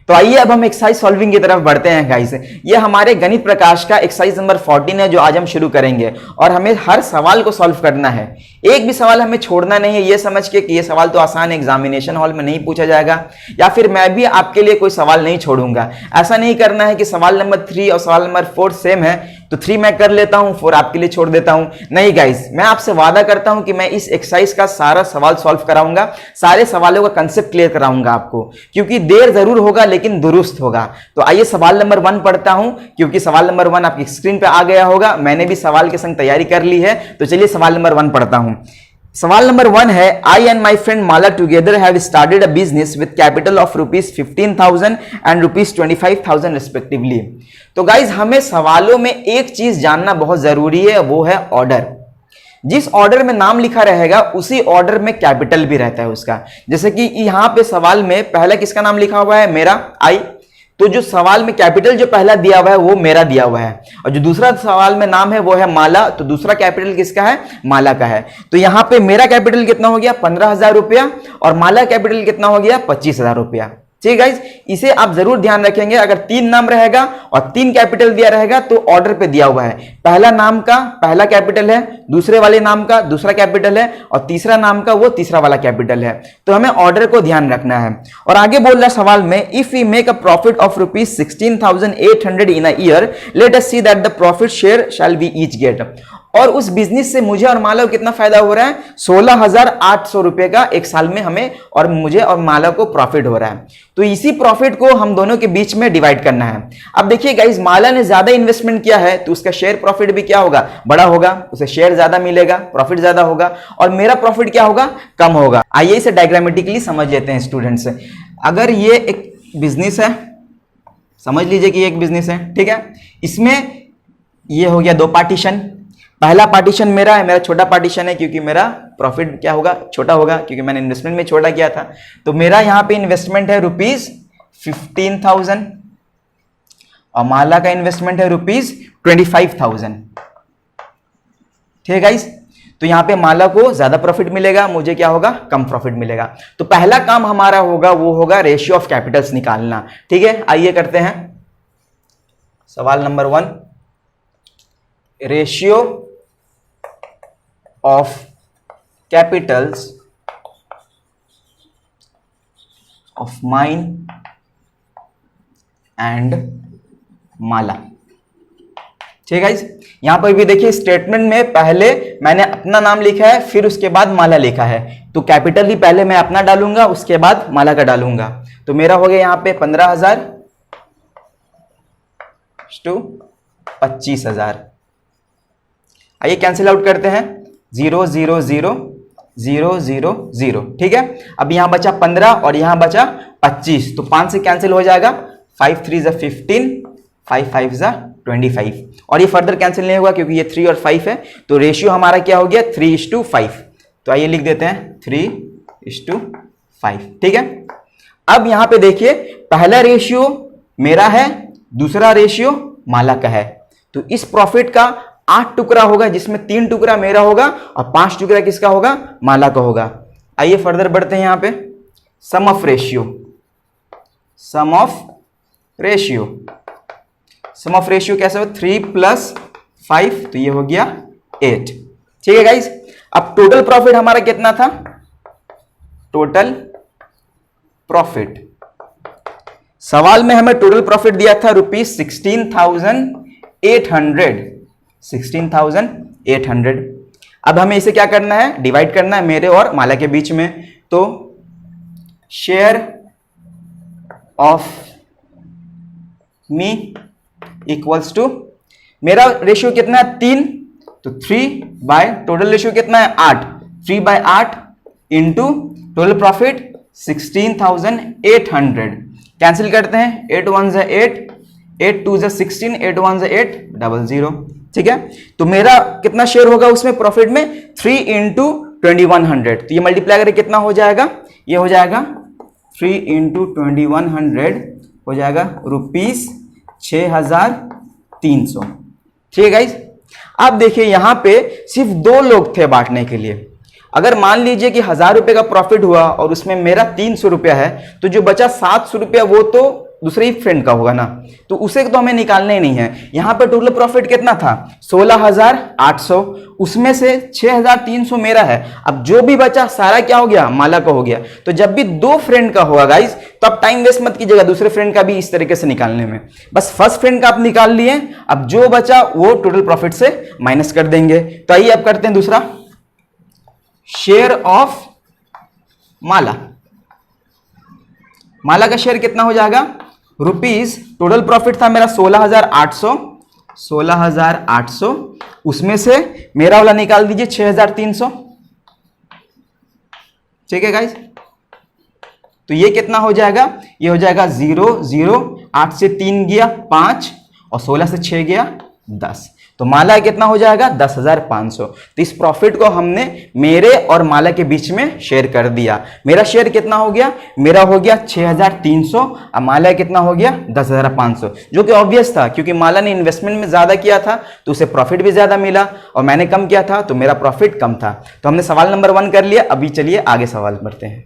तो आइए अब हम एक्सरसाइज सॉल्विंग की तरफ बढ़ते हैं गाइस। ये हमारे गणित प्रकाश का एक्सरसाइज नंबर 14 है जो आज हम शुरू करेंगे और हमें हर सवाल को सॉल्व करना है। एक भी सवाल हमें छोड़ना नहीं है ये समझ के कि ये सवाल तो आसान एग्जामिनेशन हॉल में नहीं पूछा जाएगा या फिर मैं भी आपके लिए कोई सवाल नहीं छोड़ूंगा। ऐसा नहीं करना है कि सवाल नंबर 3 और सवाल नंबर 4 सेम है तो 3 मैं कर लेता हूं 4 आपके लिए छोड़ देता हूं। नहीं गाइस, मैं आपसे वादा करता हूं कि मैं इस एक्सरसाइज का सारा सवाल सॉल्व कराऊंगा, सारे सवालों का कंसेप्ट क्लियर कराऊंगा आपको, क्योंकि देर जरूर होगा लेकिन दुरुस्त होगा। तो आइए सवाल नंबर 1 पढ़ता हूं, क्योंकि सवाल नंबर 1 आपकी स्क्रीन पे आ गया होगा, मैंने भी सवाल के संग तैयारी कर ली है। तो चलिए सवाल नंबर 1 पढ़ता हूं। सवाल नंबर 1 है, I and my friend Mala together have started a business with capital of ₹15,000 and ₹25,000 respectively. तो गाइज हमें सवालों में एक चीज जानना बहुत जरूरी है, वो है ऑर्डर। जिस ऑर्डर में नाम लिखा रहेगा उसी ऑर्डर में कैपिटल भी रहता है उसका। जैसे कि यहां पे सवाल में पहला किसका नाम लिखा हुआ है, मेरा, आई, तो जो सवाल में कैपिटल जो पहला दिया हुआ है वो मेरा दिया हुआ है, और जो दूसरा सवाल में नाम है वो है माला, तो दूसरा कैपिटल किसका है, माला का है। तो यहां पे मेरा कैपिटल कितना हो गया, 15,000 रुपया, और माला कैपिटल कितना हो गया, 25,000 रुपया। ठीक है गाइस, इसे आप जरूर ध्यान रखेंगे। अगर 3 नाम रहेगा और 3 कैपिटल दिया रहेगा तो ऑर्डर पे दिया हुआ है, पहला नाम का पहला कैपिटल है, दूसरे वाले नाम का दूसरा कैपिटल है, और तीसरा नाम का वो तीसरा वाला कैपिटल है। तो हमें ऑर्डर को ध्यान रखना है। और आगे बोल रहा सवाल में, if we make a profit of ₹16,800 in a year, let us see that the profit share shall be each get. और उस बिजनेस से मुझे और माला को कितना फायदा हो रहा है, 16,800 रुपए का एक साल में हमें और मुझे और माला को प्रॉफिट हो रहा है। तो इसी प्रॉफिट को हम दोनों के बीच में डिवाइड करना है। अब देखिए गाइस, माला ने ज्यादा इन्वेस्टमेंट किया है तो उसका शेयर प्रॉफिट भी क्या होगा, बड़ा होगा, उसे शेयर ज्यादा मिलेगा, प्रॉफिट ज्यादा होगा, और मेरा प्रॉफिट क्या होगा, कम होगा। आइए इसे डायग्रामेटिकली समझ लेते हैं स्टूडेंट्स। अगर ये एक बिजनेस है, समझ लीजिए कि एक बिजनेस है, ठीक है, इसमें ये हो गया 2 पार्टीशन। पहला पार्टीशन मेरा है, मेरा छोटा पार्टीशन है क्योंकि मेरा प्रॉफिट क्या होगा, छोटा होगा, क्योंकि मैंने इन्वेस्टमेंट में छोटा किया था। तो मेरा यहां पे इन्वेस्टमेंट है ₹15,000 और माला का इन्वेस्टमेंट है ₹25,000। ठीक है गाइस, तो यहां पे माला को ज्यादा प्रॉफिट मिलेगा, मुझे क्या होगा, कम प्रॉफिट मिलेगा। तो पहला काम हमारा होगा वो होगा रेशियो ऑफ कैपिटल्स निकालना। ठीक है, आइए करते हैं सवाल number 1, ratio of capitals of mine and माला। ठीक है, यहां पर भी देखिए स्टेटमेंट में पहले मैंने अपना नाम लिखा है, फिर उसके बाद माला लिखा है, तो कैपिटल ही पहले मैं अपना डालूंगा, उसके बाद माला का डालूंगा। तो मेरा हो गया यहां पे 15,000 टू 25,000। आइए कैंसिल आउट करते हैं, 0 0 0 0 0 0। ठीक है, अब यहां बचा 15 और यहां बचा 25, तो 5 से कैंसिल हो जाएगा, 5 3 = 15, 5 5 = 25, और ये फर्दर कैंसिल नहीं होगा क्योंकि ये 3 और 5 है। तो रेशियो हमारा क्या हो गया, 3:5। तो आइए लिख देते हैं 3:5। ठीक है, अब यहां पे देखिए पहला रेशियो मेरा है, दूसरा रेशियो माला का है। तो इस प्रॉफिट का 8 टुकड़ा होगा, जिसमें 3 टुकड़ा मेरा होगा और 5 टुकड़ा किसका होगा, माला का होगा। आइए फर्दर बढ़ते हैं यहां पे, sum of ratio, sum of ratio, sum of ratio कैसे हो, 3 + 5, तो ये हो गया 8। ठीक है गाइस, अब टोटल प्रॉफिट हमारा कितना था, टोटल प्रॉफिट, सवाल में हमें टोटल प्रॉफिट दिया था ₹16,800, 16,800। अब हमें इसे क्या करना है, डिवाइड करना है मेरे और माला के बीच में। तो share of me equals to, मेरा रेशियो कितना है 3, तो 3 बाय टोटल रेशियो कितना है 8, 3/8 इंटू टोटल प्रॉफिट 16,800। कैंसिल करते हैं, 8 1 = 8, 8 2 = 16, 8 1 = 8, 00। ठीक है, तो मेरा कितना शेयर होगा उसमें प्रॉफिट में, 3 × 2100। तो ये मल्टीप्लाई करके कितना हो जाएगा, ये हो जाएगा 3 × 2100 हो जाएगा ₹6,300। ठीक है गाइस, अब देखिए यहां पे सिर्फ 2 लोग थे बांटने के लिए। अगर मान लीजिए कि 1000 रुपए का प्रॉफिट हुआ और उसमें मेरा 300 रुपया है, तो जो बचा 700 रुपया वो तो दूसरे ही फ्रेंड का होगा ना, तो उसे तो हमें निकालना ही नहीं है। यहां पे टोटल प्रॉफिट कितना था 16,800, उसमें से 6,300 मेरा है। अब जो भी बचा सारा क्या हो गया, माला का हो गया। तो जब भी दो फ्रेंड का होगा गाइस, तो आप टाइम वेस्ट मत कीजिएगा दूसरे फ्रेंड का भी इस तरीके से निकालने में। बस फर्स्ट फ्रेंड का आप निकाल लिए, अब जो बचा वो टोटल प्रॉफिट से माइनस कर देंगे। तो आइए अब करते हैं दूसरा, शेयर ऑफ माला। माला का शेयर कितना हो जाएगा रुपीज, टोटल प्रॉफिट था मेरा 16,800, उसमें से मेरा वाला निकाल दीजिए 6,300। ठीक है गाइस, तो ये कितना हो जाएगा, ये हो जाएगा 0 0, 8 से 3 गया 5 और 16 से 6 गया 10। तो माला कितना हो जाएगा 10,500। तो इस प्रॉफिट को हमने मेरे और माला के बीच में शेयर कर दिया। मेरा शेयर कितना हो गया, मेरा हो गया 6,300 और माला कितना हो गया 10,500, जो कि ऑब्वियस था क्योंकि माला ने इन्वेस्टमेंट में ज्यादा किया था तो उसे प्रॉफिट भी ज्यादा मिला और मैंने कम किया था तो मेरा प्रॉफिट कम था। तो हमने सवाल नंबर 1 कर लिया। अभी चलिए आगे सवाल बढ़ते हैं।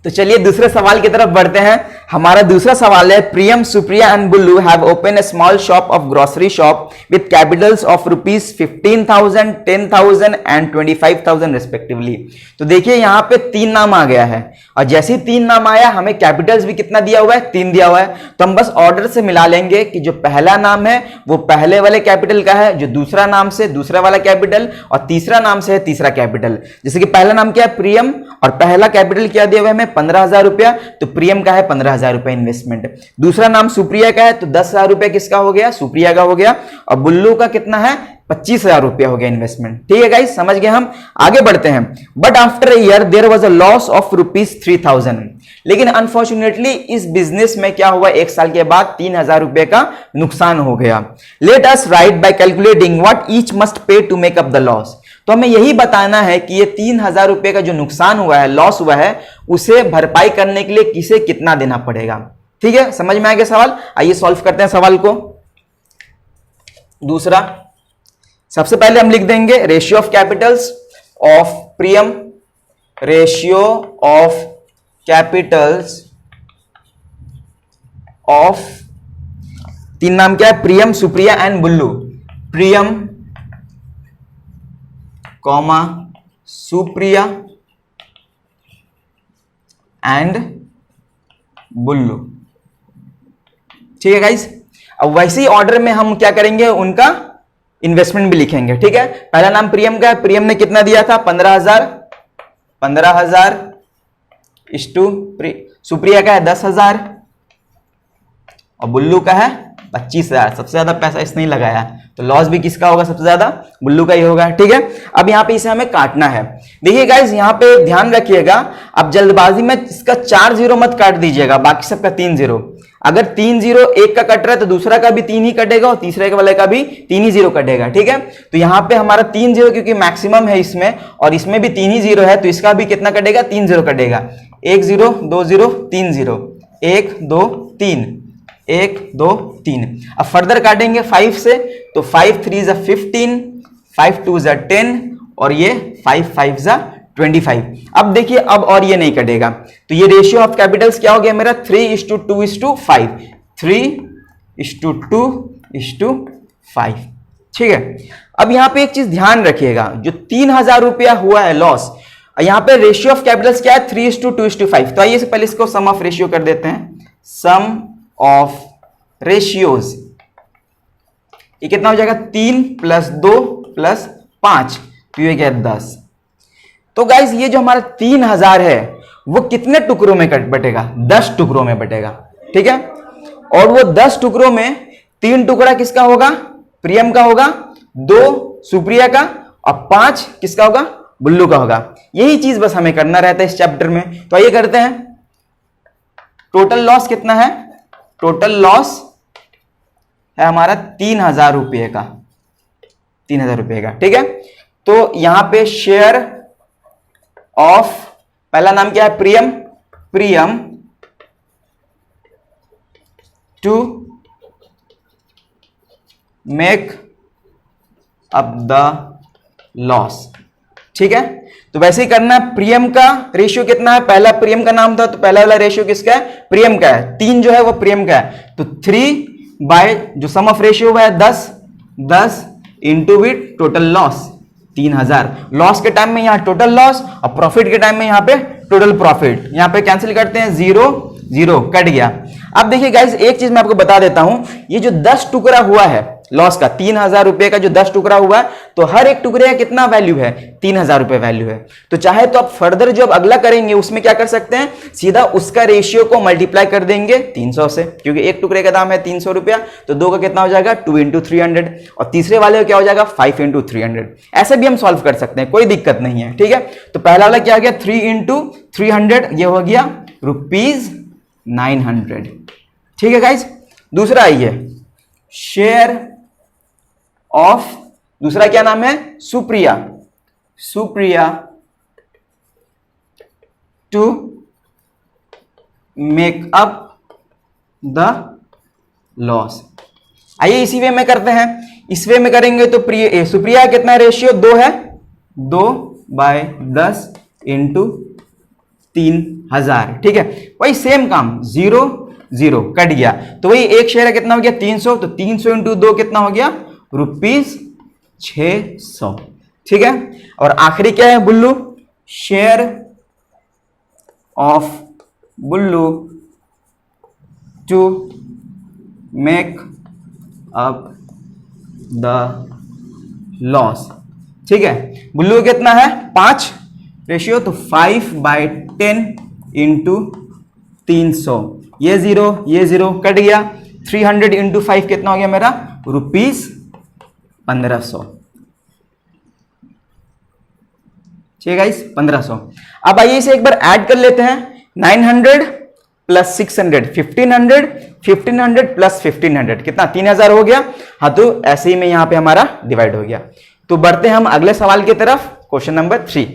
तो चलिए दूसरे सवाल की तरफ बढ़ते हैं। हमारा दूसरा सवाल है, Priyam, Supriya and Bullu have open a small shop of grocery shop with capitals of rupees 15,000, 10,000 and 25,000 respectively. तो देखिए यहाँ पे 3 नाम आ गया है और जैसे ही 3 नाम आया हमें कैपिटल्स भी कितना दिया हुआ है, 3 दिया हुआ है। तो हम बस ऑर्डर से मिला लेंगे कि जो पहला नाम है वो पहले वाले कैपिटल का है, जो दूसरा नाम से दूसरा वाला कैपिटल और तीसरा नाम से है तीसरा कैपिटल। जैसे कि पहला नाम क्या है प्रियम और पहला कैपिटल क्या दिया हुआ है हमें 15,000 रुपया, तो प्रियम का है 15,000 रुपया इन्वेस्टमेंट। दूसरा नाम सुप्रिया का है तो 10,000 रुपया किसका हो गया, सुप्रिया का हो गया। और बुल्लू का कितना है 25,000 रुपया हो गया इन्वेस्टमेंट। ठीक है गाइस, समझ गए। हम आगे बढ़ते हैं। But after a year there was a loss of rupees 3,000। लेकिन अनफॉर्चुनेटली इस बिजनेस में क्या हुआ, 1 साल के बाद 3,000 रुपए का नुकसान हो गया। Let us write by calculating what each must pay to make up the loss. तो हमें यही बताना है कि ये 3,000 रुपए का जो नुकसान हुआ है, लॉस हुआ है, उसे भरपाई करने के लिए किसे कितना देना पड़ेगा। ठीक है, समझ में आ गया सवाल। आइए सॉल्व करते हैं सवाल को। दूसरा, सबसे पहले हम लिख देंगे ratio of capitals of Priyam, ratio of capitals of 3 नाम क्या है, Priyam, Supriya and Bullu. Priyam comma Supriya and Bullu. ठीक है गाइस, अब वैसे ही ऑर्डर में हम क्या करेंगे, उनका इन्वेस्टमेंट भी लिखेंगे। ठीक है, पहला नाम प्रियम का है, प्रियम ने कितना दिया था 15,000 इस्टू सुप्रिया का है 10,000 और बुल्लू का है 25,000। सबसे ज्यादा पैसा इसने ही लगाया, तो लॉस भी किसका होगा, सबसे ज्यादा बुल्लू का ही होगा। ठीक है, अब यहां पे इसे हमें काटना है। देखिए गाइस, यहां पे ध्यान रखिएगा, अब जल्दबाजी में इसका 4 0 मत काट दीजिएगा, बाकी सबका 3 0। अगर 3 0 एक का कट रहा है तो दूसरा का भी 3 ही कटेगा और तीसरे के वाले का भी 3 ही 0 कटेगा। ठीक है, तो यहां पे हमारा 3 0 क्योंकि मैक्सिमम है इसमें और इसमें भी 3 ही 0 है, तो इसका भी कितना कटेगा, 3 0 कटेगा। 1 0 2 0 3 0, 1 2 3, 1 2 3। अब फर्दर काटेंगे 5 से, तो 5 3 ज़ा 15, 5 2 ज़ा 10 और ये 5 5 ज़ा 25। अब देखिए, अब और ये नहीं कटेगा, तो ये रेशियो ऑफ कैपिटल्स क्या हो गया मेरा 3:2:5, 3:2:5। ठीक है, अब यहां पे एक चीज ध्यान रखिएगा, जो 3,000 रुपया हुआ है लॉस, यहां पे रेशियो ऑफ कैपिटल्स क्या है 3:2:5। तो आइए से पहले इसको सम ऑफ रेशियो कर देते हैं, सम ऑफ रेशियोज। ये कितना हो जाएगा 3 + 2 + 5, तो ये क्या 10। तो गाइस, ये जो हमारा 3,000 है वो कितने टुकड़ों में बटेगा, 10 टुकड़ों में बटेगा। ठीक है, और वो 10 टुकड़ों में 3 टुकड़ा किसका होगा, प्रियम का होगा, 2 सुप्रिया का और 5 किसका होगा, बुल्लू का होगा। यही चीज बस हमें करना रहता है इस चैप्टर में। तो आइए करते हैं। टोटल लॉस कितना है, टोटल लॉस है हमारा 3,000 रुपये का, 3,000 रुपये का। ठीक है, तो यहां पे शेयर ऑफ, पहला नाम क्या है Priyam, Priyam to make up the loss. ठीक है, तो वैसे ही करना है। प्रियम का रेशियो कितना है, पहला प्रियम का नाम था तो पहला वाला रेशियो किसका है, प्रियम का है, 3 जो है वो प्रियम का है, तो 3 बाय जो सम ऑफ रेशियो हुआ है 10 into with total loss 3000। Loss के टाइम में यहां टोटल लॉस और प्रॉफिट के टाइम में यहां पे टोटल प्रॉफिट, यहां पे कैंसिल करते हैं, 0 0 कट गया। अब देखिए गाइस एक चीज मैं आपको बता देता हूं, ये जो 10 टुकड़ा हुआ है लॉस का, 3000 रुपए का जो 10 टुकड़ा हुआ है, तो हर एक टुकड़े का कितना वैल्यू है, 3000 रुपए वैल्यू है। तो चाहे तो आप फर्दर जो अब अगला करेंगे उसमें क्या कर सकते हैं, सीधा उसका रेशियो को मल्टीप्लाई कर देंगे 300 से, क्योंकि एक टुकड़े का दाम है 300 रुपया, तो 2 का कितना हो जाएगा 2 इंटू 300, और तीसरे वाले का क्या हो जाएगा 5 इंटू 300। ऐसे भी हम सॉल्व कर सकते हैं, कोई दिक्कत नहीं है, ठीक है। तो पहला वाला क्या हो गया 3 इंटू 300, ये हो गया ₹900, ठीक है गाइज। दूसरा आइए शेयर ऑफ, दूसरा क्या नाम है, Supriya to make up the loss. आइए इसी वे में करते हैं, इस वे में करेंगे तो सुप्रिया कितना रेशियो 2 है, 2/10 इंटू 3000, ठीक है। वही सेम काम 0 0 कट गया, तो वही एक शेयर है कितना हो गया 300, तो 300 इंटू 2 कितना हो गया ₹600, ठीक है। और आखिरी क्या है Bullu, share of Bullu to make up the loss, ठीक है। बुल्लू कितना है 5 रेशियो, तो 5/10 इंटू 300, ये 0 कट गया, 300 इंटू 5 कितना हो गया मेरा ₹1500, ठीक है 1500। अब आइए इसे एक बार ऐड कर लेते हैं, 900 प्लस 600 1500, 1500 प्लस 1500 कितना 3000 हो गया। हाँ तो ऐसे ही में यहां पे हमारा डिवाइड हो गया। तो बढ़ते हैं हम अगले सवाल की तरफ, क्वेश्चन नंबर 3।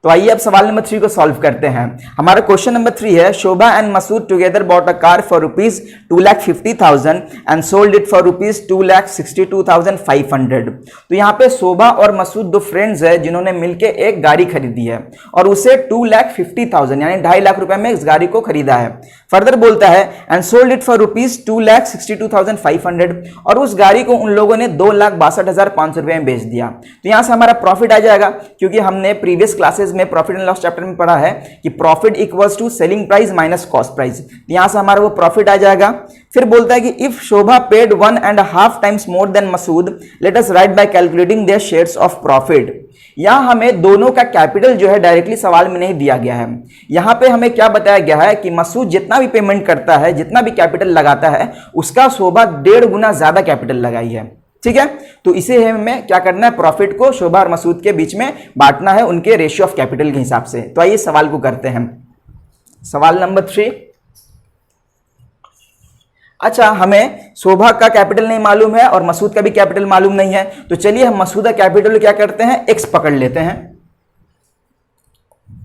तो आइए अब सवाल नंबर 3 को सॉल्व करते हैं। हमारा क्वेश्चन नंबर 3 है, Shobha and Masood together bought a car for ₹2,50,000 and sold it for ₹2,62,500। तो यहाँ पे शोभा और मसूद दो फ्रेंड्स है जिन्होंने मिलकर एक गाड़ी खरीदी है और उसे 2,50,000 यानी 2.5 लाख रुपए में इस गाड़ी को खरीदा है। फर्दर बोलता है एंड सोल्ड इट फॉर ₹2,62,500, और उस गाड़ी को उन लोगों ने 2,62,500 रुपए में बेच दिया। तो यहां से हमारा प्रॉफिट आ जाएगा, क्योंकि हमने प्रीवियस क्लासेस में प्रॉफिट एंड लॉस चैप्टर में पढ़ा है कि profit equals to selling price minus cost price. यहां से हमारा वो प्रॉफिट आ जाएगा। फिर बोलता है कि if Shobha paid 1.5 times more than Masood, let us write by calculating their shares of profit. यहां हमें दोनों का कैपिटल जो है डायरेक्टली सवाल में नहीं दिया गया है। यहां पे हमें क्या बताया गया है कि मसूद जितना भी पेमेंट करता है, जितना भी कैपिटल लगाता है, उसका शोभा 1.5 गुना ज्यादा कैपिटल लगाई है, ठीक है। तो इसे हमें क्या करना है, प्रॉफिट को शोभा और मसूद के बीच में बांटना है उनके रेशियो ऑफ कैपिटल के हिसाब से। तो आइए सवाल को करते हैं। सवाल नंबर 3, अच्छा हमें शोभा का कैपिटल नहीं मालूम है और मसूद का भी कैपिटल मालूम नहीं है, तो चलिए हम मसूद का कैपिटल क्या करते हैं, x पकड़ लेते हैं।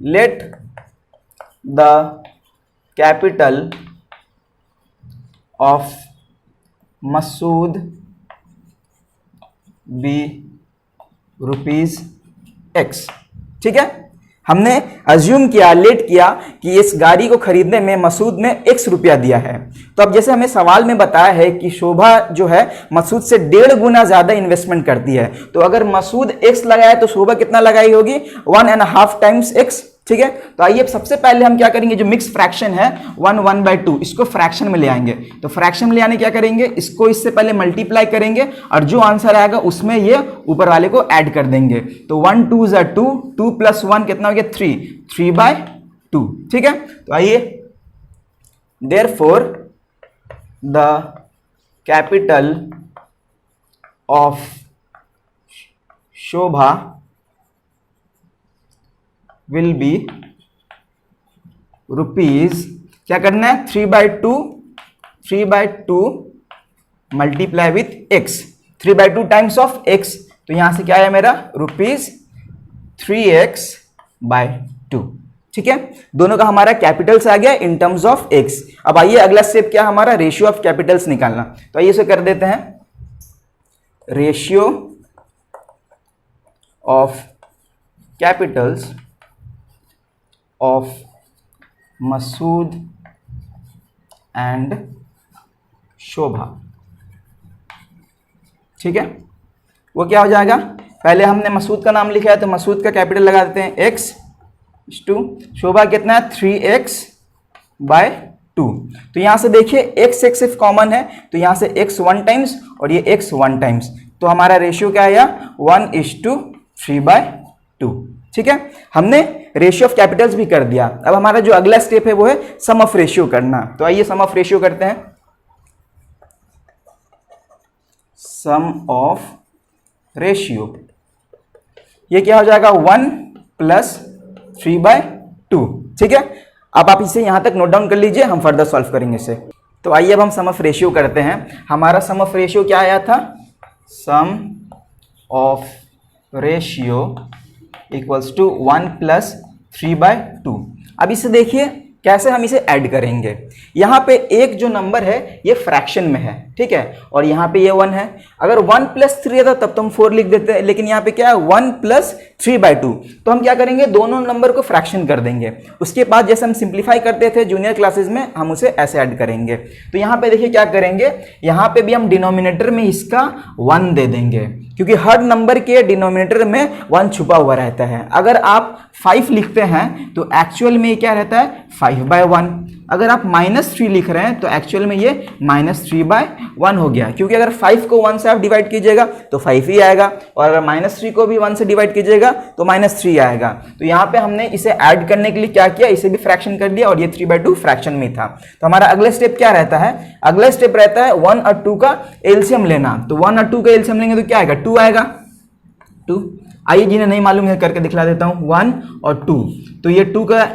Let the capital of Masood be ₹X, ठीक है। हमने अज्यूम किया, लेट किया कि इस गाड़ी को खरीदने में मसूद ने X रुपया दिया है। तो अब जैसे हमें सवाल में बताया है कि शोभा जो है मसूद से 1.5 गुना ज्यादा इन्वेस्टमेंट करती है, तो अगर मसूद X लगाया तो शोभा कितना लगाई होगी, 1.5 टाइम्स X, ठीक है। तो आइए सबसे पहले हम क्या करेंगे, जो मिक्स फ्रैक्शन है 1/2 इसको फ्रैक्शन में ले आएंगे। तो फ्रैक्शन में ले आने क्या करेंगे, इसको इससे पहले मल्टीप्लाई करेंगे और जो आंसर आएगा उसमें ये ऊपर वाले को ऐड कर देंगे। तो 1 2 = 2, 2 + 1 कितना हो गया 3, 3/2, ठीक है। तो आइए therefore the capital of Shobha will be rupees, क्या करना है 3/2 multiply with x, 3/2 times of x। तो यहां से क्या है मेरा ₹3x/2, ठीक है। दोनों का हमारा कैपिटल्स आ गया इन टर्म्स ऑफ x। अब आइए अगला स्टेप क्या हमारा, रेशियो ऑफ कैपिटल्स निकालना। तो आइए इसे कर देते हैं, ratio of capitals of Masood and Shobha. ठीक है, वो क्या हो जाएगा, पहले हमने मसूद का नाम लिखा है तो मसूद का कैपिटल लगा देते हैं x/2, शोभा कितना है 3x/2। तो यहां से देखिए x if कॉमन है तो यहां से x 1 टाइम्स और ये x 1 टाइम्स, तो हमारा रेशियो क्या आया 1:3/2। ठीक है, हमने रेशियो ऑफ कैपिटल्स भी कर दिया। अब हमारा जो अगला स्टेप है वो है सम ऑफ रेशियो करना। तो आइए सम ऑफ रेशियो करते हैं। सम ऑफ रेशियो ये क्या हो जाएगा 1+3/2। ठीक है, अब आप इसे यहां तक नोट डाउन कर लीजिए, हम फर्दर सॉल्व करेंगे इसे। तो आइए अब हम सम ऑफ रेशियो करते हैं। हमारा सम ऑफ रेशियो क्या आया था, सम ऑफ रेशियो इक्वल्स टू 1+3/2। अब इसे देखिए कैसे हम इसे ऐड करेंगे। यहाँ पे एक जो नंबर है ये फ्रैक्शन में है, ठीक है, और यहाँ पे ये 1 है। अगर 1+3 रहता तब तो हम 4 लिख देते हैं, लेकिन यहाँ पे क्या है 1+3/2। तो हम क्या करेंगे, दोनों नंबर को फ्रैक्शन कर देंगे। उसके बाद जैसे हम सिंप्लीफाई करते थे जूनियर क्लासेस में, हम उसे ऐसे ऐड करेंगे। तो यहाँ पे देखिए क्या करेंगे, यहाँ पे भी हम डिनोमिनेटर में इसका 1 दे देंगे, क्योंकि हर नंबर के डिनोमिनेटर में 1 छुपा हुआ रहता है। अगर आप 5 लिखते हैं तो एक्चुअल में क्या रहता है 5/1। अगर आप -3 लिख रहे हैं तो एक्चुअल में ये -3/1 हो गया, क्योंकि अगर 5 को 1 से आप डिवाइड कीजिएगा तो 5 ही आएगा, और अगर -3 को भी 1 से डिवाइड कीजिएगा तो -3 आएगा। तो यहाँ पे हमने इसे ऐड करने के लिए क्या किया, इसे भी फ्रैक्शन कर दिया, और ये 3/2 फ्रैक्शन में था। तो हमारा अगला स्टेप क्या रहता है, अगला स्टेप रहता है 1 और 2 का एलसीएम लेना। तो 1 और 2 का एलसीएम लेंगे तो क्या आएगा 2 आएगा, 2। आइए जिन्हें नहीं मालूम है करके दिखला देता हूँ, 1 और 2। तो ये 2 का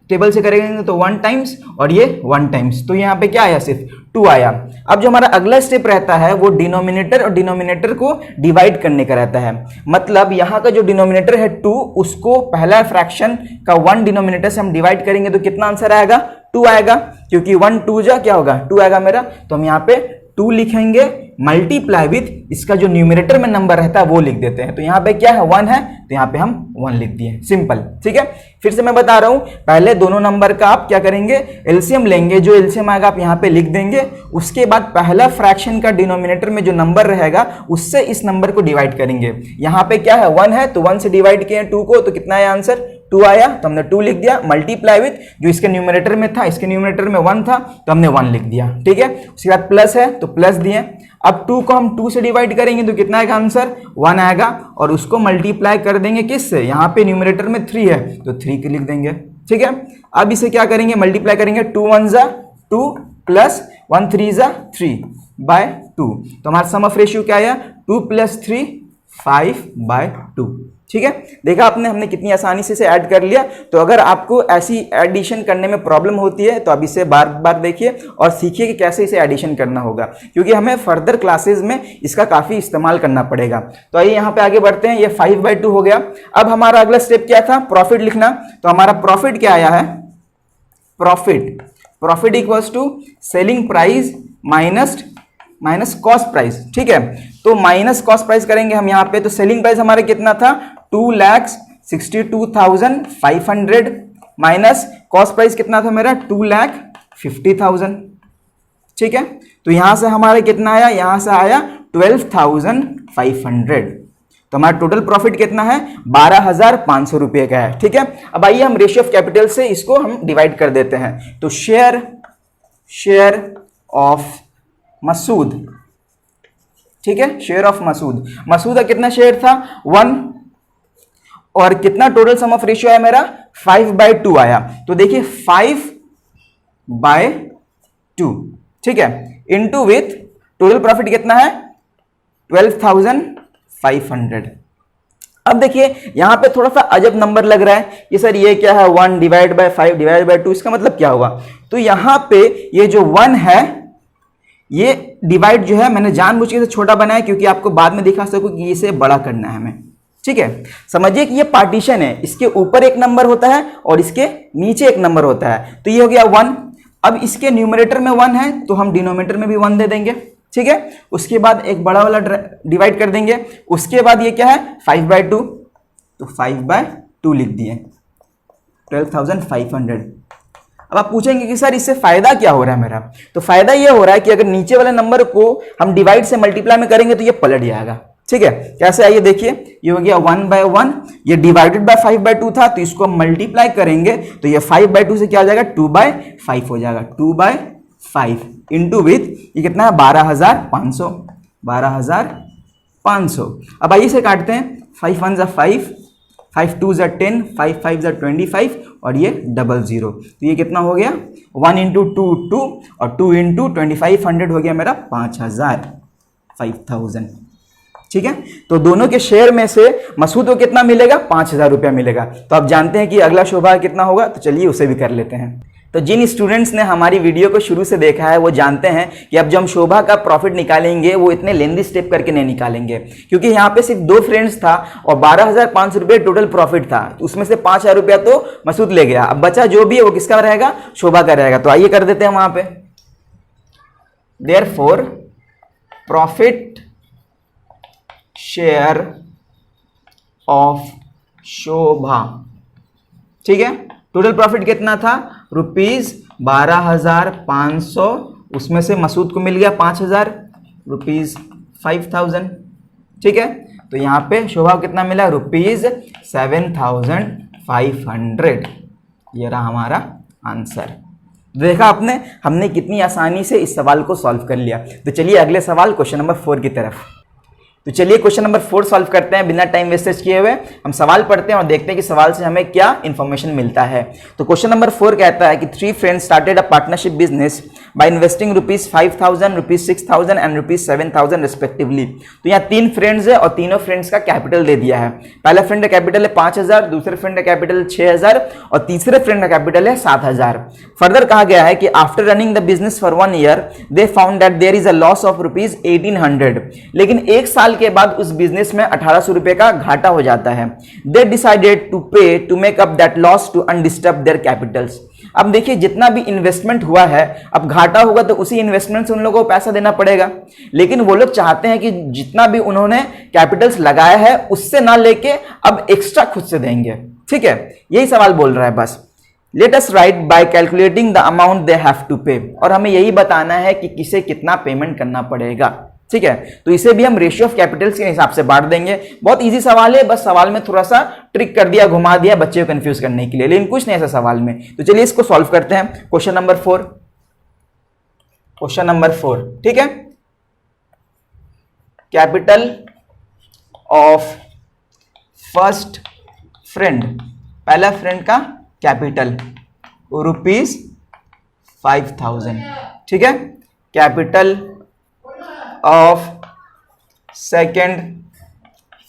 टेबल से करेंगे तो 1 टाइम्स और ये 1 टाइम्स, तो यहाँ पे क्या आया सिर्फ 2 आया। अब जो हमारा अगला स्टेप रहता है वो डिनोमिनेटर और डिनोमिनेटर को डिवाइड करने का रहता है। मतलब यहाँ का जो डिनोमिनेटर है 2, उसको पहला फ्रैक्शन का 1 डिनोमिनेटर से हम डिवाइड करेंगे तो कितना आंसर आएगा 2 आएगा, क्योंकि 1 2 जा क्या होगा 2 आएगा मेरा। तो हम यहाँ पे 2 लिखेंगे, मल्टीप्लाई विथ इसका जो न्यूमरेटर में नंबर रहता है वो लिख देते हैं। तो यहाँ पे क्या है 1 है, तो यहाँ पे हम 1 लिख दिए, सिंपल। ठीक है, फिर से मैं बता रहा हूँ, पहले दोनों नंबर का आप क्या करेंगे एलसीएम लेंगे, जो एलसीएम आएगा आप यहाँ पे लिख देंगे। उसके बाद पहला फ्रैक्शन का डिनोमिनेटर में जो नंबर रहेगा उससे इस नंबर को डिवाइड करेंगे। यहाँ पे क्या है 1 है तो 1 से डिवाइड किए 2 को, तो कितना है आंसर 2 आया, तो हमने 2 लिख दिया। मल्टीप्लाई विथ जो इसके न्यूमरेटर में था, इसके न्यूमरेटर में 1 था तो हमने 1 लिख दिया। ठीक है, उसके बाद प्लस है तो प्लस दिए। अब 2 को हम 2 से डिवाइड करेंगे तो कितना आएगा आंसर 1 आएगा, और उसको मल्टीप्लाई कर देंगे किससे, यहाँ पे न्यूमरेटर में 3 है तो 3 के लिख देंगे। ठीक है, अब इसे क्या करेंगे मल्टीप्लाई करेंगे, 2 1 जा 2 प्लस 1 3 जा 3/2। तो हमारा सम ऑफ रेशियो क्या आया 2 + 3 5/2। ठीक है, देखा आपने हमने कितनी आसानी से इसे ऐड कर लिया। तो अगर आपको ऐसी एडिशन करने में प्रॉब्लम होती है तो आप इसे बार बार देखिए और सीखिए कि कैसे इसे एडिशन करना होगा, क्योंकि हमें फर्दर क्लासेस में इसका काफ़ी इस्तेमाल करना पड़ेगा। तो आइए यहाँ पे आगे बढ़ते हैं, ये 5/2 हो गया। अब हमारा अगला स्टेप क्या था, प्रॉफिट लिखना। तो हमारा प्रॉफिट क्या आया है, profit equals to selling price minus cost price. ठीक है, तो माइनस कॉस्ट प्राइस करेंगे हम यहाँ पे। तो सेलिंग प्राइस हमारा कितना था 2,62,500 माइनस कॉस्ट प्राइस कितना था मेरा 2,50,000। ठीक है, तो यहां से हमारा कितना आया, यहां से आया 12,500। तो हमारा टोटल प्रॉफिट कितना है 12,500 रुपये का है। ठीक है, अब आइए हम रेशियो ऑफ कैपिटल से इसको हम डिवाइड कर देते हैं। तो शेयर ऑफ मसूद, ठीक है, शेयर ऑफ मसूद का कितना शेयर था 1, और कितना टोटल सम ऑफ रेशियो आया मेरा 5/2 आया। तो देखिए 5/2, ठीक है, इनटू विथ टोटल प्रॉफिट कितना है 12,500। अब देखिए यहां पे थोड़ा सा अजब नंबर लग रहा है, ये सर ये क्या है 1 डिवाइड बाय 5 डिवाइड बाय 2, इसका मतलब क्या होगा। तो यहां पे ये जो 1 है ये डिवाइड जो है मैंने जानबूझ के छोटा बनाया, क्योंकि आपको बाद में दिखा सकूं कि इसे बड़ा करना है हमें। ठीक है, समझिए कि ये पार्टीशन है, इसके ऊपर एक नंबर होता है और इसके नीचे एक नंबर होता है। तो ये हो गया 1। अब इसके न्यूमरेटर में 1 है तो हम डिनोमिनेटर में भी 1 दे देंगे। ठीक है, उसके बाद एक बड़ा वाला डिवाइड कर देंगे। उसके बाद ये क्या है 5/2, तो 5/2 2 लिख दिए, 12,500। अब आप पूछेंगे कि सर इससे फायदा क्या हो रहा है मेरा, तो फायदा ये हो रहा है कि अगर नीचे वाले नंबर को हम डिवाइड से मल्टीप्लाई में करेंगे तो ये पलट जाएगा। ठीक है, कैसे, आइए देखिए, ये हो गया 1/1, ये डिवाइडेड बाय 5/2 था, तो इसको हम मल्टीप्लाई करेंगे तो ये 5/2 से क्या हो जाएगा, 2/5 हो जाएगा, 2/5 इंटू विथ ये कितना है 12,500, 12,500। अब आइए इसे काटते हैं, 5 1 5, 5 2 10, 5 5 25 और ये 00, तो ये कितना हो गया 1 इंटू 2 2 और 2 इंटू 2500 हो गया मेरा 5000। ठीक है, तो दोनों के शेयर में से मसूद को कितना मिलेगा, 5000 रुपया मिलेगा। तो आप जानते हैं कि अगला शोभा कितना होगा, तो चलिए उसे भी कर लेते हैं। तो जिन स्टूडेंट्स ने हमारी वीडियो को शुरू से देखा है वो जानते हैं कि अब जब हम शोभा का प्रॉफिट निकालेंगे वो इतने लेंदी स्टेप करके नहीं निकालेंगे, क्योंकि यहाँ पे सिर्फ 2 फ्रेंड्स था और 12,500 रुपये टोटल प्रॉफिट था, तो उसमें से 5,000 रुपया तो मसूद ले गया, अब बचा जो भी है वो किसका रहेगा, शोभा का रहेगा। तो आइए कर देते हैं वहां पे, देयरफॉर प्रॉफिट शेयर ऑफ शोभा। ठीक है, टोटल प्रॉफिट कितना था, ₹12,500, उसमें से मसूद को मिल गया 5,000, ₹5,000। ठीक है, तो यहाँ पे शोभा को कितना मिला, ₹7,500। ये रहा हमारा आंसर। देखा आपने, हमने कितनी आसानी से इस सवाल को सॉल्व कर लिया। तो चलिए अगले सवाल क्वेश्चन नंबर 4 की तरफ। तो चलिए क्वेश्चन नंबर 4 सॉल्व करते हैं बिना टाइम वेस्टेज किए हुए। हम सवाल पढ़ते हैं और देखते हैं कि सवाल से हमें क्या इंफॉर्मेशन मिलता है। तो क्वेश्चन नंबर 4 कहता है कि 3 friends started a partnership business by investing ₹5,000, ₹6,000 and ₹7,000 respectively. तो यहाँ 3 फ्रेंड्स है और तीनों फ्रेंड्स का कैपिटल दे दिया है। पहला फ्रेंड का कैपिटल है 5,000, दूसरे फ्रेंड का कैपिटल 6,000 और तीसरे फ्रेंड का कैपिटल है 7,000। फर्दर कहा गया है कि after running the business for 1 year they found that there is a loss of ₹1,800। लेकिन 1 साल के बाद उस बिजनेस में 1,800 रुपए का घाटा हो जाता है। They decided to pay to make up that loss to undisturb their capitals. अब देखिए जितना भी इन्वेस्टमेंट हुआ है, अब घाटा होगा तो उसी इन्वेस्टमेंट से उन लोगों को पैसा देना पड़ेगा, लेकिन वो लोग चाहते हैं कि जितना भी उन्होंने कैपिटल्स लगाया है उससे ना लेके अब एक्स्ट्रा खुद से देंगे। ठीक है, यही सवाल बोल रहा है बस। Let us write by calculating the amount they have to pay, और हमें यही बताना है कि किसे कितना पेमेंट करना पड़ेगा। ठीक है, तो इसे भी हम रेशियो ऑफ कैपिटल्स के हिसाब से बांट देंगे। बहुत इजी सवाल है, बस सवाल में थोड़ा सा ट्रिक कर दिया, घुमा दिया बच्चे को कंफ्यूज करने के लिए, लेकिन कुछ नहीं ऐसा सवाल में। तो चलिए इसको सॉल्व करते हैं। Question number 4, question number 4। ठीक है, कैपिटल ऑफ फर्स्ट फ्रेंड, पहला फ्रेंड का कैपिटल ₹5,000। ठीक है, कैपिटल ऑफ सेकेंड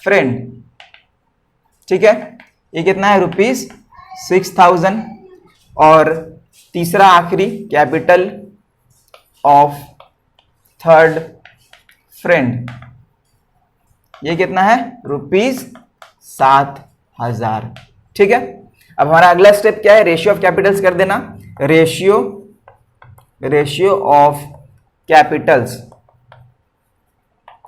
फ्रेंड, ठीक है, ये कितना है ₹6,000। और तीसरा आखिरी कैपिटल ऑफ थर्ड फ्रेंड, ये कितना है ₹7,000। ठीक है, अब हमारा अगला स्टेप क्या है, रेशियो ऑफ कैपिटल्स कर देना। रेशियो ऑफ कैपिटल्स,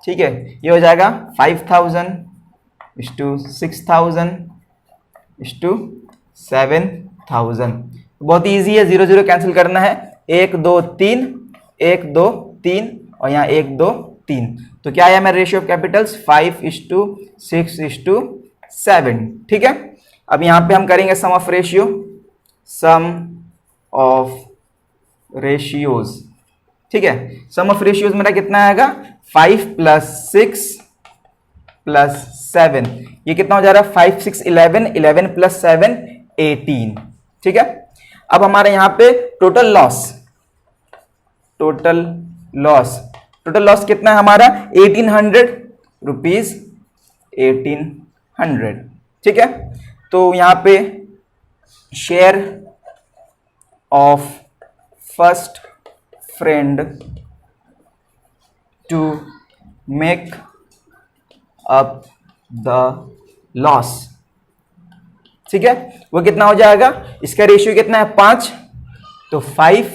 ठीक है, ये हो जाएगा 5,000:6,000:7,000। बहुत इजी है, 0 0 कैंसिल करना है, 1 2 3 1 2 3 और यहाँ 1 2 3। तो क्या आया मेरा रेशियो ऑफ कैपिटल्स 5:6:7। ठीक है, अब यहाँ पे हम करेंगे sum of ratio, sum of ratios. ठीक है, सम ऑफ रेशियोज मेरा कितना आएगा 5 + 6 + 7, ये कितना हो जा रहा है 5 6 11, 11 + 7 18। ठीक है, अब हमारे यहाँ पे टोटल लॉस कितना है हमारा 1,800 रुपीज, 1,800। ठीक है, तो यहाँ पे share of first friend to make up the loss, ठीक है, वो कितना हो जाएगा, इसका रेशियो कितना है 5, तो 5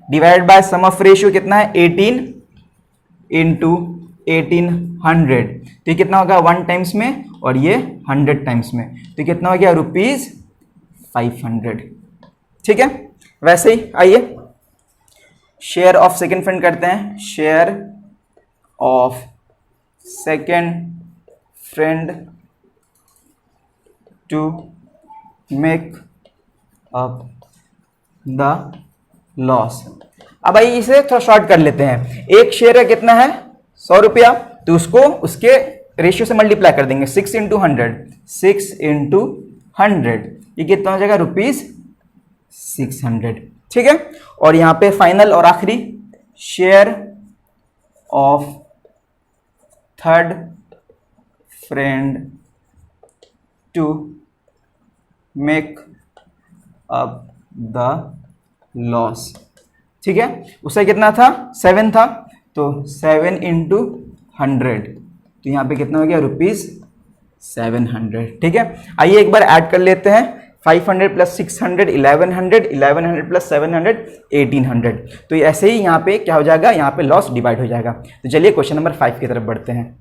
divide by sum of ratio कितना है 18 इंटू 1800, तो ये कितना होगा 1 टाइम्स में और ये 100 टाइम्स में, तो ये कितना हो गया ₹500। ठीक है, वैसे ही आइए शेयर ऑफ सेकेंड फ्रेंड करते हैं। Share of second friend to make up the loss. अब आइए इसे थोड़ा शॉर्ट कर लेते हैं। एक शेयर का कितना है 100 रुपया, तो उसको उसके रेशियो से मल्टीप्लाई कर देंगे 6 इंटू 100, ये कितना हो जाएगा ₹600। ठीक है, और यहां पे फाइनल और आखिरी share of third friend to make up the loss. ठीक है, उससे कितना था 7 था, तो 7 इंटू 100, तो यहाँ पे कितना हो गया ₹700। ठीक है, आइए एक बार ऐड कर लेते हैं। 500 प्लस 600 1100, 1100 प्लस 700 1800, तो ऐसे ही यहाँ पे क्या हो जाएगा, यहाँ पे लॉस डिवाइड हो जाएगा। तो चलिए क्वेश्चन नंबर 5 की तरफ बढ़ते हैं।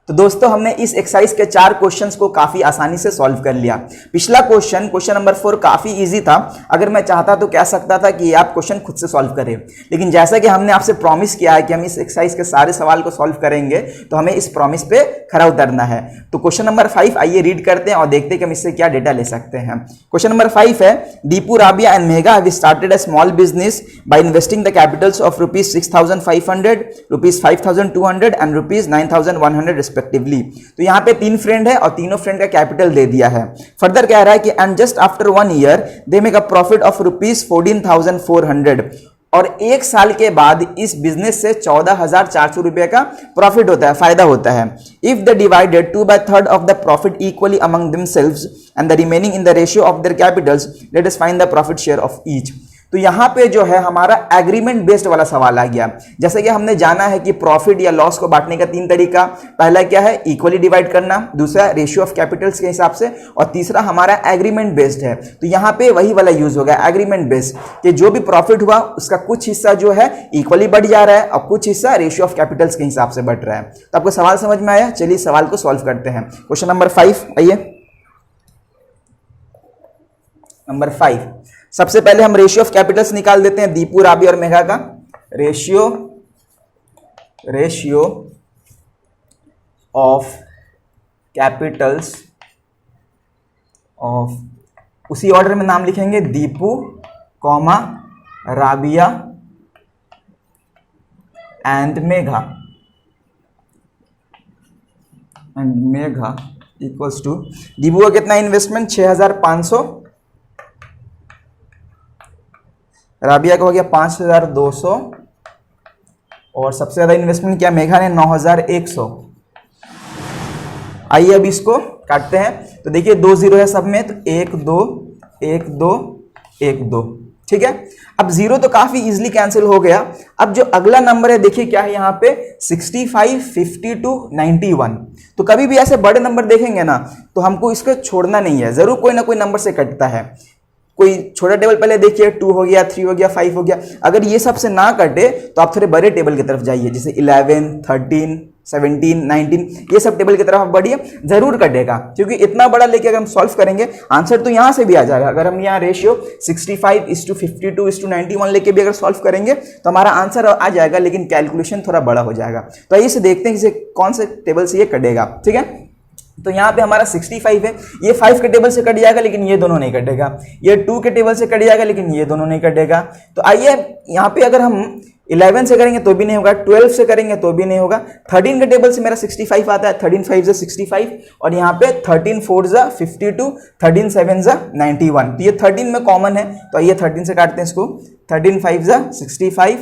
तो दोस्तों हमने इस एक्सरसाइज के 4 क्वेश्चंस को काफी आसानी से सॉल्व कर लिया। पिछला क्वेश्चन नंबर 4 काफी इजी था, अगर मैं चाहता तो कह सकता था कि आप क्वेश्चन खुद से सॉल्व करें, लेकिन जैसा कि हमने आपसे प्रॉमिस किया है कि हम इस एक्सरसाइज के सारे सवाल को सॉल्व करेंगे, तो हमें इस प्रॉमिस पे खरा उतरना है। तो क्वेश्चन नंबर 5 आइए रीड करते हैं और देखते हैं कि हम इससे क्या डेटा ले सकते हैं। क्वेश्चन नंबर 5 है, Deepu, Rabia and Megha have started a small business by investing the Capitals of ₹6,500, ₹5,200 and ₹9,100 respectively. तो यहाँ पे 3 फ्रेंड है और तीनों फ्रेंड का कैपिटल दे दिया है। फर्दर कह रहा है कि and just after 1 year they make a profit of ₹14,400, और 1 साल के बाद इस बिजनेस से 14,400 रुपए का प्रॉफिट होता है, फायदा होता है। If the divided 2/3 of the profit equally among themselves and the remaining in the ratio of their Capitals, let us find the profit share of each. तो यहाँ पे जो है हमारा एग्रीमेंट बेस्ड वाला सवाल आ गया। जैसे कि हमने जाना है कि प्रॉफिट या लॉस को बांटने का 3 तरीका, पहला क्या है इक्वली डिवाइड करना, दूसरा रेशियो ऑफ कैपिटल्स के हिसाब से, और तीसरा हमारा एग्रीमेंट बेस्ड है। तो यहाँ पे वही वाला यूज होगा एग्रीमेंट बेस्ड, कि जो भी प्रॉफिट हुआ उसका कुछ हिस्सा जो है इक्वली बढ़ जा रहा है और कुछ हिस्सा रेशियो ऑफ कैपिटल्स के हिसाब से बढ़ रहा है। तो आपको सवाल समझ में आया? चलिए सवाल को सॉल्व करते हैं। क्वेश्चन नंबर 5 आइए। नंबर 5, सबसे पहले हम रेशियो ऑफ कैपिटल्स निकाल देते हैं दीपू, राबी और मेघा का। रेशियो ऑफ कैपिटल्स ऑफ, उसी ऑर्डर में नाम लिखेंगे, Deepu comma Rabia and Megha equals to, Deepu का कितना इन्वेस्टमेंट 6,500, राबिया का हो गया 5,200, और सबसे ज्यादा इन्वेस्टमेंट किया मेघा ने 9,100। आइए अब इसको काटते हैं। तो देखिए 2 0 है सब में, तो 1 2 1 2 1 2। ठीक है, अब 0 तो काफी इजीली कैंसिल हो गया। अब जो अगला नंबर है देखिए क्या है यहाँ पे 65, 52, 91। तो कभी भी ऐसे बड़े नंबर देखेंगे ना तो हमको इसको छोड़ना नहीं है, जरूर कोई ना कोई नंबर से कटता है। कोई छोटा टेबल पहले देखिए, 2 हो गया, 3 हो गया, 5 हो गया। अगर ये सबसे ना कटे तो आप थोड़े बड़े टेबल की तरफ जाइए, जैसे 11, 13, 17, 19, ये सब टेबल की तरफ आप बढ़िए, जरूर कटेगा, क्योंकि इतना बड़ा लेके अगर हम सॉल्व करेंगे आंसर तो यहां से भी आ जाएगा। अगर हम यहाँ रेशियो 65:52:91 लेके भी अगर सॉल्व करेंगे तो हमारा आंसर आ जाएगा, लेकिन कैलकुलेशन थोड़ा बड़ा हो जाएगा। तो आइए इसे देखते हैं कि कौन से टेबल से ये कटेगा। ठीक है, तो यहाँ पे हमारा 65 है, ये 5 के टेबल से कट जाएगा लेकिन ये दोनों नहीं कटेगा, ये 2 के टेबल से कट जाएगा लेकिन ये दोनों नहीं कटेगा। तो आइए यहाँ पे अगर हम 11 से करेंगे तो भी नहीं होगा, 12 से करेंगे तो भी नहीं होगा। 13 के टेबल से मेरा 65 आता है, 13 5 जा 65, और यहाँ पे 13 4 जा 52, 13 7 जा 91। तो ये 13 में कॉमन है, तो आइए 13 से काटते हैं इसको। 13 5 जा 65,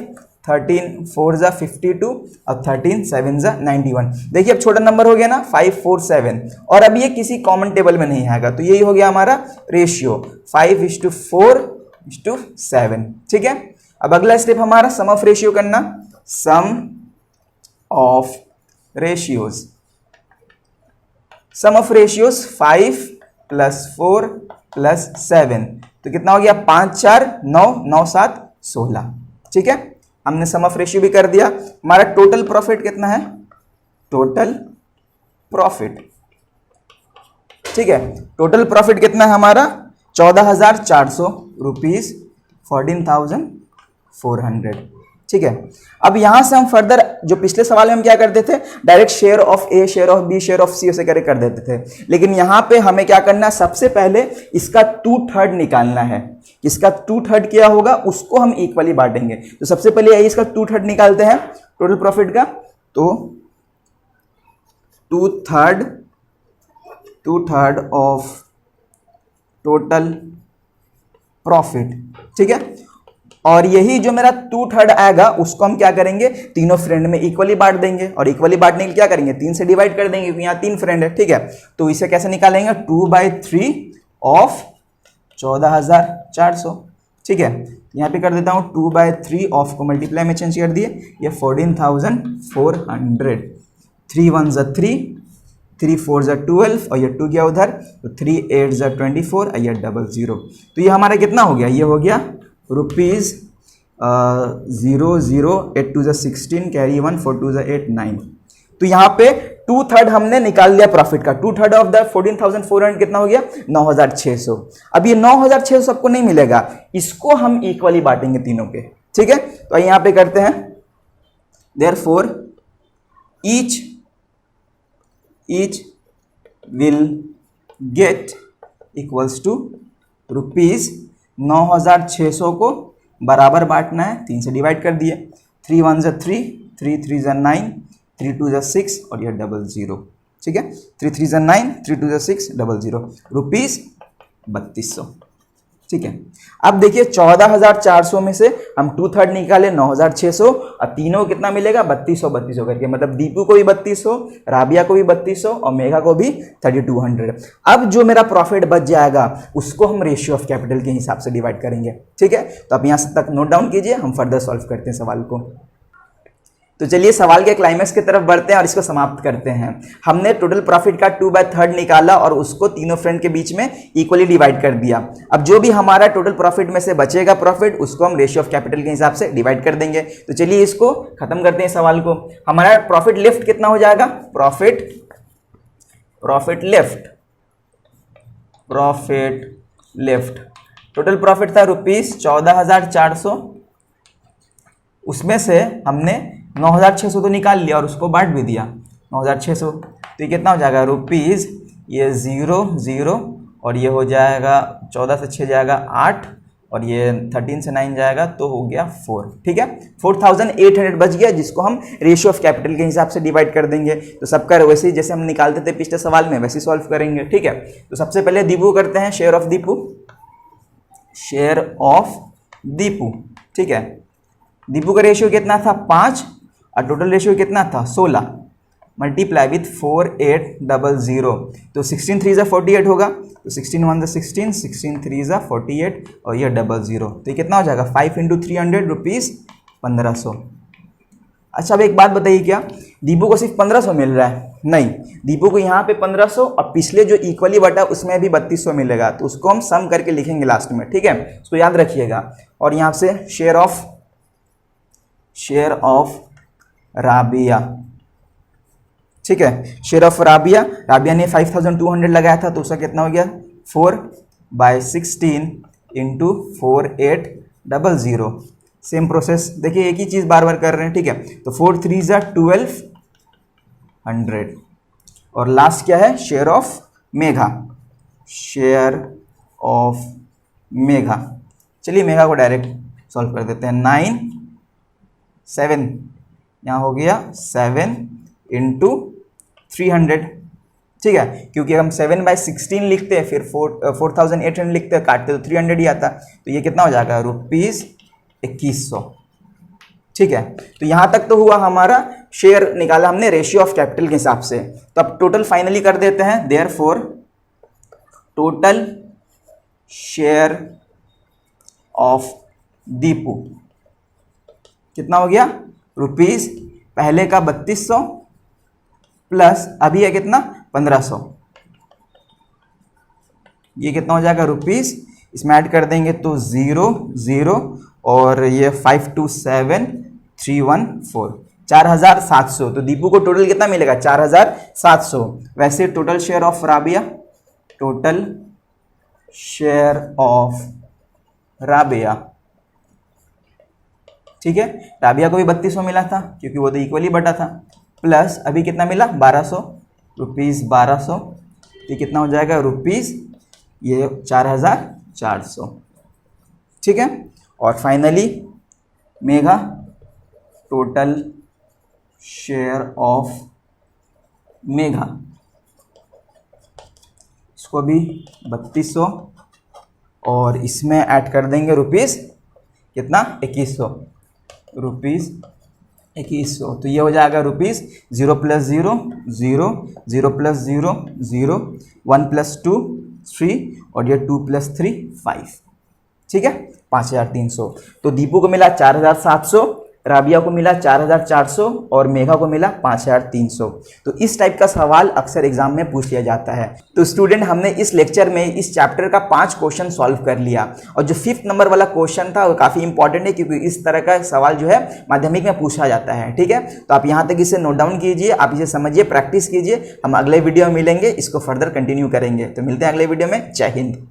13 4 जा 52 और 13 7 जा 91। देखिए अब छोटा नंबर हो गया ना 5 4 7, और अब ये किसी कॉमन टेबल में नहीं आएगा, तो यही हो गया हमारा रेशियो 5:4:7। ठीक है, अब अगला स्टेप हमारा सम ऑफ रेशियो करना, sum of ratios. Sum of ratios 5 + 4 + 7, तो कितना हो गया 5 4 9 9 7 16। ठीक है, हमने सम ऑफ रेशियो भी कर दिया। हमारा टोटल प्रॉफिट कितना है टोटल प्रॉफिट। ठीक है, टोटल प्रॉफिट कितना है हमारा 14,400 रुपीज, 14,400। ठीक है, अब यहां से हम फर्दर जो पिछले सवाल में हम क्या करते थे, direct share of A, share of B, share of C ऐसे करके कर देते थे, लेकिन यहां पे हमें क्या करना है, सबसे पहले इसका 2/3 निकालना है। इसका 2/3 क्या होगा, उसको हम इक्वली बांटेंगे। तो सबसे पहले आइए इसका 2/3 निकालते हैं टोटल प्रॉफिट का। तो 2/3 ऑफ टोटल प्रॉफिट। ठीक है, और यही जो मेरा 2/3 आएगा उसको हम क्या करेंगे, तीनों फ्रेंड में इक्वली बांट देंगे, और इक्वली बांटने के लिए क्या करेंगे, 3 से डिवाइड कर देंगे क्योंकि यहाँ 3 फ्रेंड है। ठीक है, तो इसे कैसे निकालेंगे, 2/3 ऑफ 14,400। ठीक है, यहाँ पे कर देता हूँ 2/3 ऑफ को मल्टीप्लाई में चेंज कर दिए, ये 14,400। 3 1 ज़ा 3, 3 4 ज़ा 12 और ये 2 गया उधर, तो 3 8 ज़ा 24 और ये 00। तो ये हमारा कितना हो गया, ये हो गया रुपीज़ 00, 8 2 ज़ा 16, कैरी 1, 4 2 ज़ा 8 9। तो यहाँ पे 2/3 हमने निकाल लिया प्रॉफिट का। 2/3 ऑफ द 14,400 कितना हो गया, 9,600। अब ये 9,600 सबको नहीं मिलेगा, इसको हम इक्वली बांटेंगे तीनों के। ठीक है, तो यहाँ पे करते हैं, therefore each will get equals to rupees 9,600 को बराबर बांटना है, 3 से डिवाइड कर दिए, 3 1 ज़ा 3, 3 3 ज़ा 9, 3 2 ज़ा 6 और ये 00। ठीक है, 3 3 ज़ा 9, 3 2 ज़ा 6, 00 रुपीज 3200। ठीक है, अब देखिए 14,400 में से हम 2/3 निकाले 9,600, और तीनों कितना मिलेगा, 3200 करके, मतलब दीपू को भी 3200, राबिया को भी 3200 और मेघा को भी 3200। अब जो मेरा प्रॉफिट बच जाएगा उसको हम रेशियो ऑफ कैपिटल के हिसाब से डिवाइड करेंगे। ठीक है, तो आप यहाँ तक नोट डाउन कीजिए, हम फर्दर सॉल्व करते हैं सवाल को। तो चलिए सवाल के क्लाइमेक्स की तरफ बढ़ते हैं और इसको समाप्त करते हैं। हमने टोटल प्रॉफिट का 2/3 निकाला और उसको तीनों फ्रेंड के बीच में इक्वली डिवाइड कर दिया। अब जो भी हमारा टोटल प्रॉफिट में से बचेगा प्रॉफिट, उसको हम रेशियो ऑफ कैपिटल के हिसाब से डिवाइड कर देंगे। तो चलिए इसको खत्म करते हैं सवाल को। हमारा प्रॉफिट लेफ्ट कितना हो जाएगा, प्रॉफिट लेफ्ट टोटल प्रॉफिट था रुपीज 14,400, उसमें से हमने 9,600 तो निकाल लिया और उसको बांट भी दिया 9,600। तो ये कितना हो जाएगा रुपीज़, ये 0 और ये हो जाएगा 14 से 6 जाएगा 8 और ये 13 से 9 जाएगा तो हो गया 4। ठीक है, 4,800 बच गया, जिसको हम रेशियो ऑफ कैपिटल के हिसाब से डिवाइड कर देंगे। तो सबका वैसे ही जैसे हम निकालते थे पिछले सवाल में वैसे सॉल्व करेंगे। ठीक है, तो सबसे पहले दीपू करते हैं, शेयर ऑफ दीपू। ठीक है, दीपू का रेशियो कितना था 5 और टोटल रेशियो कितना था 16, मल्टीप्लाई विथ 4800। तो 16 3 ज़ा 48 होगा, तो 16 1 ज़ा 16, 16 3 ज़ा 48 और ये 00। तो ये कितना हो जाएगा 5 × 300 रुपीज़ 1500। अच्छा, अब एक बात बताइए, क्या दीपू को सिर्फ 1500 मिल रहा है? नहीं, दीपू को यहाँ पे 1500 और पिछले जो इक्वली बटा उसमें भी 3200 मिलेगा, तो उसको हम सम करके लिखेंगे लास्ट में। ठीक है, उसको याद रखिएगा। और यहाँ से शेयर ऑफ राबिया। ठीक है, शेयर ऑफ राबिया ने 5,200 लगाया था, तो उसका कितना हो गया 4/16 × 4800। सेम प्रोसेस, देखिए एक ही चीज़ बार बार कर रहे हैं। ठीक है, तो 4 3 ज़ा 1200 और लास्ट क्या है, शेयर ऑफ मेघा। चलिए मेघा को डायरेक्ट सॉल्व कर देते हैं। 9 7 यहाँ हो गया 7 × 300। ठीक है, क्योंकि हम 7/16 लिखते हैं फिर 4,800 लिखते हैं, काटते तो 300 ही आता। तो ये कितना हो जाएगा रुपीज़ 2100। ठीक है, तो यहाँ तक तो हुआ हमारा, शेयर निकाला हमने रेशियो ऑफ कैपिटल के हिसाब से। तो अब टोटल फाइनली कर देते हैं, therefore total share of Deepu कितना हो गया रुपीज़, पहले का 3200 प्लस अभी है कितना 1500, ये कितना हो जाएगा रुपीज़, इसमें ऐड कर देंगे तो 0 0 और ये 527314। 4700, तो दीपू को टोटल कितना मिलेगा 4700। वैसे total share of Rabia, total share of Rabia, ठीक है, राबिया को भी 3200 मिला था क्योंकि वो तो इक्वली बटा था, प्लस अभी कितना मिला 1200 रुपीज़, 1200 तो कितना हो जाएगा रुपीज़ ये 4400, ठीक है। और finally Megha, total share of Megha, इसको भी 3200 और इसमें ऐड कर देंगे रुपीज़ कितना 2100, रुपीज़ 2100, तो ये हो जाएगा रुपीज़ 0 + 0 0, 0 + 0 0, 1 + 2 3 और ये 2 + 3 5, ठीक है 5300। तो दीपू को मिला 4700, राबिया को मिला 4400 और मेघा को मिला 5300। तो इस टाइप का सवाल अक्सर एग्जाम में पूछ लिया जाता है। तो स्टूडेंट, हमने इस लेक्चर में इस चैप्टर का 5 क्वेश्चन सॉल्व कर लिया और जो 5th नंबर वाला क्वेश्चन था वो काफ़ी इंपॉर्टेंट है क्योंकि इस तरह का सवाल जो है माध्यमिक में पूछा जाता है, ठीक है। तो आप यहाँ तक इसे नोट डाउन कीजिए, आप इसे समझिए, प्रैक्टिस कीजिए। हम अगले वीडियो में मिलेंगे, इसको फर्दर कंटिन्यू करेंगे। तो मिलते हैं अगले वीडियो में। जय हिंद।